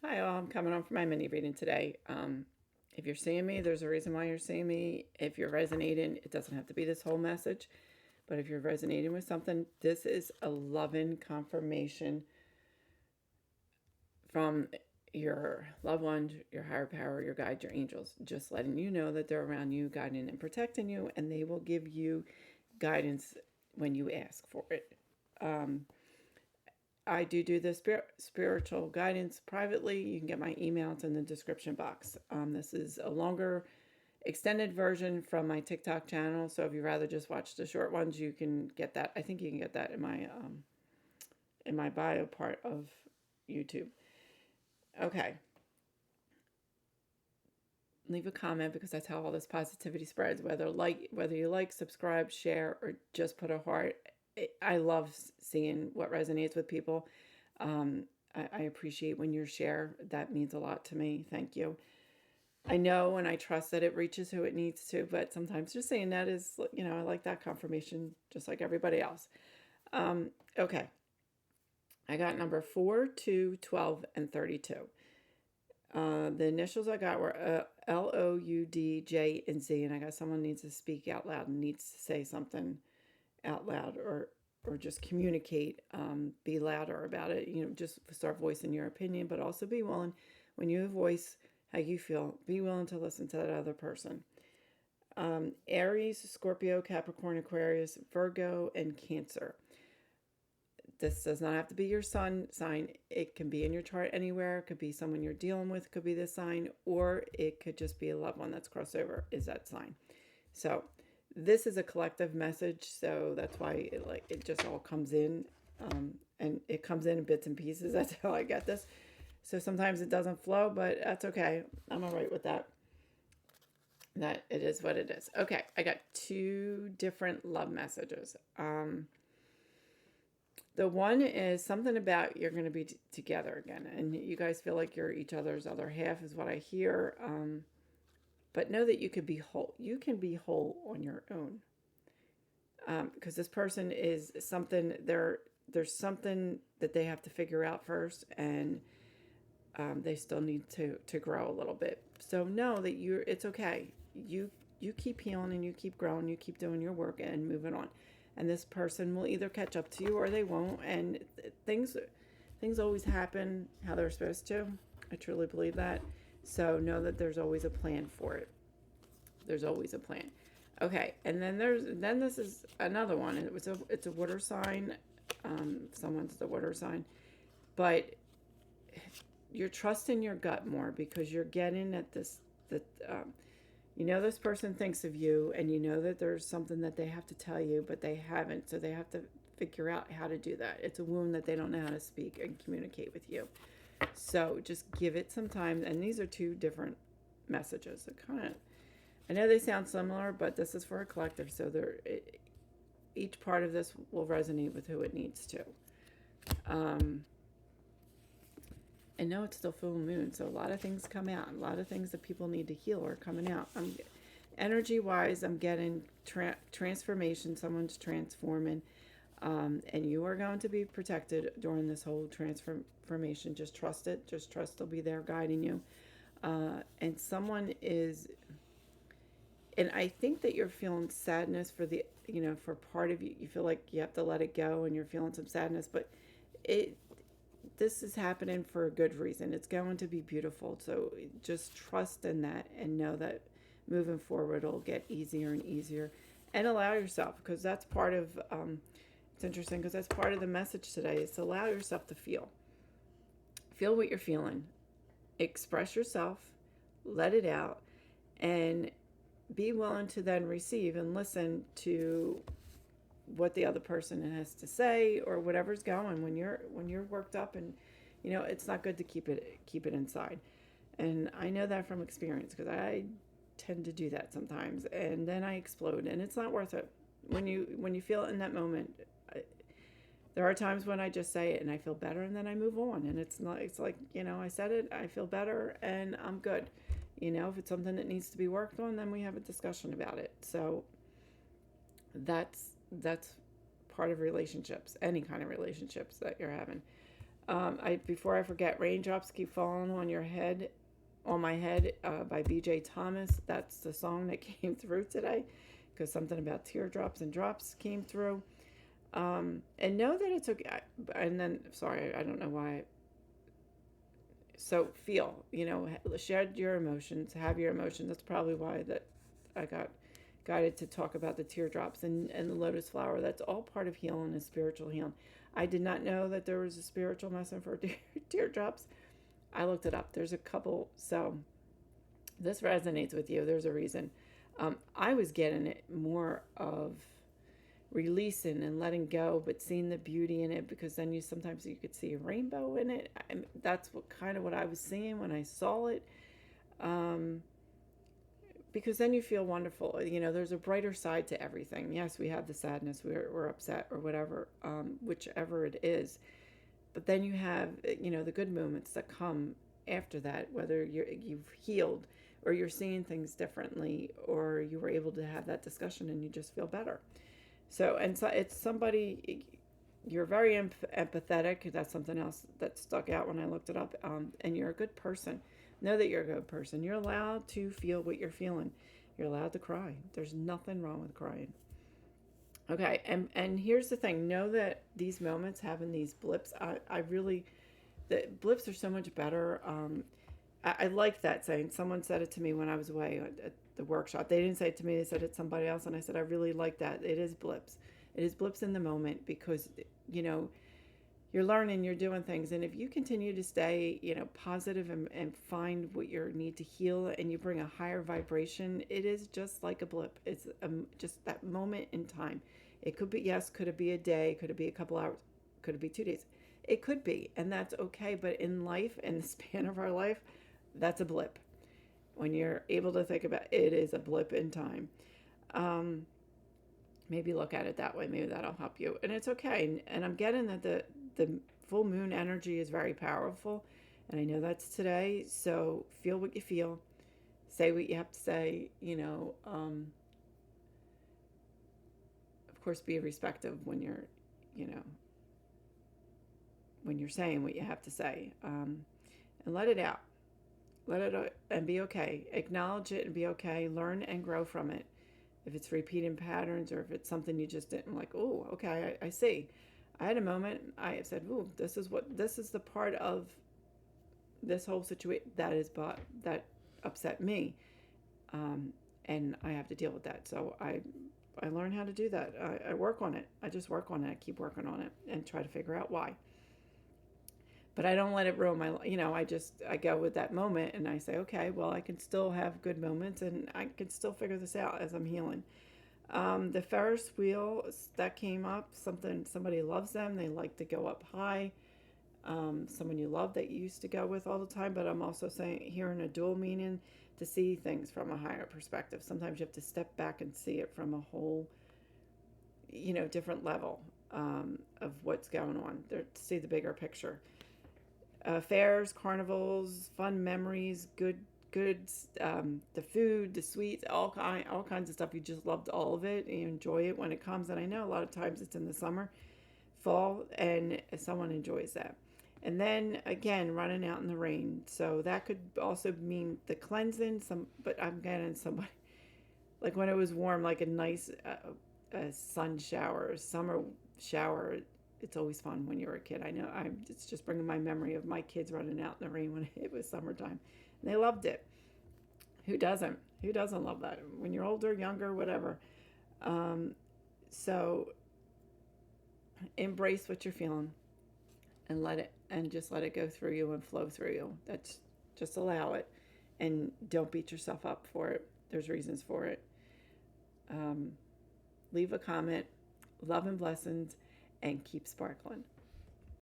Hi, all. I'm coming on for my mini reading today. If you're seeing me, there's a reason why you're seeing me. If you're resonating, it doesn't have to be this whole message, but if you're resonating with something, this is a loving confirmation from your loved ones, your higher power, your guide, your angels, just letting you know that they're around you, guiding and protecting you, and they will give you guidance when you ask for it. Um, I do the spiritual guidance privately. You can get my email. It's in the description box. This is a longer, extended version from my TikTok channel. So if you rather just watch the short ones, you can get that. I think you can get that in my bio part of YouTube. Okay, leave a comment because that's how all this positivity spreads. Whether you like, subscribe, share, or just put a heart. I love seeing what resonates with people. Um, I appreciate when you share. That means a lot to me. Thank you. I know and I trust that it reaches who it needs to, but sometimes just saying that is, I like that confirmation just like everybody else. Okay. I got number 4, 2, 12, and 32. The initials I got were Loud, J, and Z, and I got someone needs to speak out loud and needs to say something out loud or just communicate, be louder about it. Just start voicing your opinion, but also be willing when you voice how you feel. Be willing to listen to that other person. Aries, Scorpio, Capricorn, Aquarius, Virgo, and Cancer. This does not have to be your sun sign. It can be in your chart anywhere. It could be someone you're dealing with, could be this sign, or it could just be a loved one that's crossover, is that sign. So this is a collective message, so that's why it just all comes in, and it comes in bits and pieces. That's how I get this. So sometimes it doesn't flow, but that's okay. I'm all right with that. That it is what it is. Okay, I got two different love messages. The one is something about you're going to be together again, and you guys feel like you're each other's other half, is what I hear. But know that you could be whole. You can be whole on your own, because this person is something. There's something that they have to figure out first, and they still need to grow a little bit. So know that you're. It's okay. You keep healing and you keep growing. You keep doing your work and moving on. And this person will either catch up to you or they won't. And things always happen how they're supposed to. I truly believe that. So know that there's always a plan for it. There's always a plan. Okay, and then this is another one. It's a water sign. Someone's the water sign, but you're trusting your gut more because you're getting at this that this person thinks of you, and you know that there's something that they have to tell you, but they haven't, so they have to figure out how to do that. It's a wound that they don't know how to speak and communicate with you. So just give it some time. And these are two different messages. I know they sound similar, but this is for a collective, so each part of this will resonate with who it needs to. Um, and no, it's still full moon, so a lot of things come out. A lot of things that people need to heal are coming out. Energy wise, I'm getting transformation. Someone's transforming, and you are going to be protected during this whole transformation. Just trust it. Just trust they'll be there guiding you. And someone is, and I think that you're feeling sadness for for part of you. You feel like you have to let it go, and you're feeling some sadness, but it this is happening for a good reason. It's going to be beautiful. So just trust in that and know that moving forward it'll get easier and easier. And allow yourself, because that's part of, it's interesting because that's part of the message today, is to allow yourself to feel. Feel what you're feeling. Express yourself. Let it out. And be willing to then receive and listen to what the other person has to say or whatever's going when you're worked up. And it's not good to keep it inside. And I know that from experience because I tend to do that sometimes, and then I explode, and it's not worth it. When you feel it in that moment, there are times when I just say it and I feel better, and then I move on, and it's like, I said it, I feel better, and I'm good. If it's something that needs to be worked on, then we have a discussion about it. So that's part of relationships, any kind of relationships that you're having. Before I forget, Raindrops Keep Falling on Your Head, on My Head, by BJ Thomas. That's the song that came through today, because something about teardrops and drops came through. And know that it's okay. And then, sorry, I don't know why. So feel, shed your emotions, have your emotions. That's probably why that I got guided to talk about the teardrops and the lotus flower. That's all part of healing and spiritual healing. I did not know that there was a spiritual lesson for teardrops. I looked it up. There's a couple. So this resonates with you. There's a reason. I was getting it more of releasing and letting go, but seeing the beauty in it, because then sometimes you could see a rainbow in it. That's what I was seeing when I saw it. Because then you feel wonderful. There's a brighter side to everything. Yes, we have the sadness, we're upset or whatever, whichever it is. But then you have, the good moments that come after that, whether you've healed or you're seeing things differently, or you were able to have that discussion and you just feel better. So it's somebody, you're very empathetic. That's something else that stuck out when I looked it up. And you're a good person. Know that you're a good person. You're allowed to feel what you're feeling. You're allowed to cry. There's nothing wrong with crying. Okay, and here's the thing. Know that these moments, having these blips, I really, the blips are so much better. I like that saying. Someone said it to me when I was away at the workshop. They didn't say it to me. They said it to somebody else. And I said, I really like that. It is blips. It is blips in the moment, because, you're learning, you're doing things. And if you continue to stay, positive and find what you need to heal, and you bring a higher vibration, it is just like a blip. It's just that moment in time. It could be, yes, could it be a day? Could it be a couple hours? Could it be 2 days? It could be, and that's okay. But in life, in the span of our life, that's a blip. When you're able to think about it, it is a blip in time. Maybe look at it that way. Maybe that'll help you. And it's okay. And I'm getting that the full moon energy is very powerful. And I know that's today. So feel what you feel. Say what you have to say. Of course, be respectful when you're, when you're saying what you have to say. And let it out. Let it out and be okay. Acknowledge it and be okay. Learn and grow from it. If it's repeating patterns, or if it's something you just didn't like, oh, okay, I see. I had a moment, I said, oh, this is the part of this whole situation that upset me. And I have to deal with that. So I learned how to do that. I work on it. I just work on it. I keep working on it and try to figure out why. But I don't let it ruin my, I go with that moment and I say, okay, well, I can still have good moments and I can still figure this out as I'm healing. The Ferris wheel that came up, somebody loves them. They like to go up high. Someone you love that you used to go with all the time. But I'm also saying here in a dual meaning, to see things from a higher perspective. Sometimes you have to step back and see it from a whole, different level of what's going on. To see the bigger picture. Fairs, carnivals, fun memories, goods, the food, the sweets, all kinds of stuff. You just loved all of it. And you enjoy it when it comes. And I know a lot of times it's in the summer, fall, and someone enjoys that. And then again, running out in the rain. So that could also mean the cleansing. But I'm getting somebody like when it was warm, like a nice sun shower, summer shower. It's always fun when you're a kid. I know it's just bringing my memory of my kids running out in the rain when it was summertime. And they loved it. Who doesn't? Who doesn't love that? When you're older, younger, whatever. So embrace what you're feeling and just let it go through you and flow through you. That's just allow it and don't beat yourself up for it. There's reasons for it. Leave a comment. Love and blessings. And keep sparkling.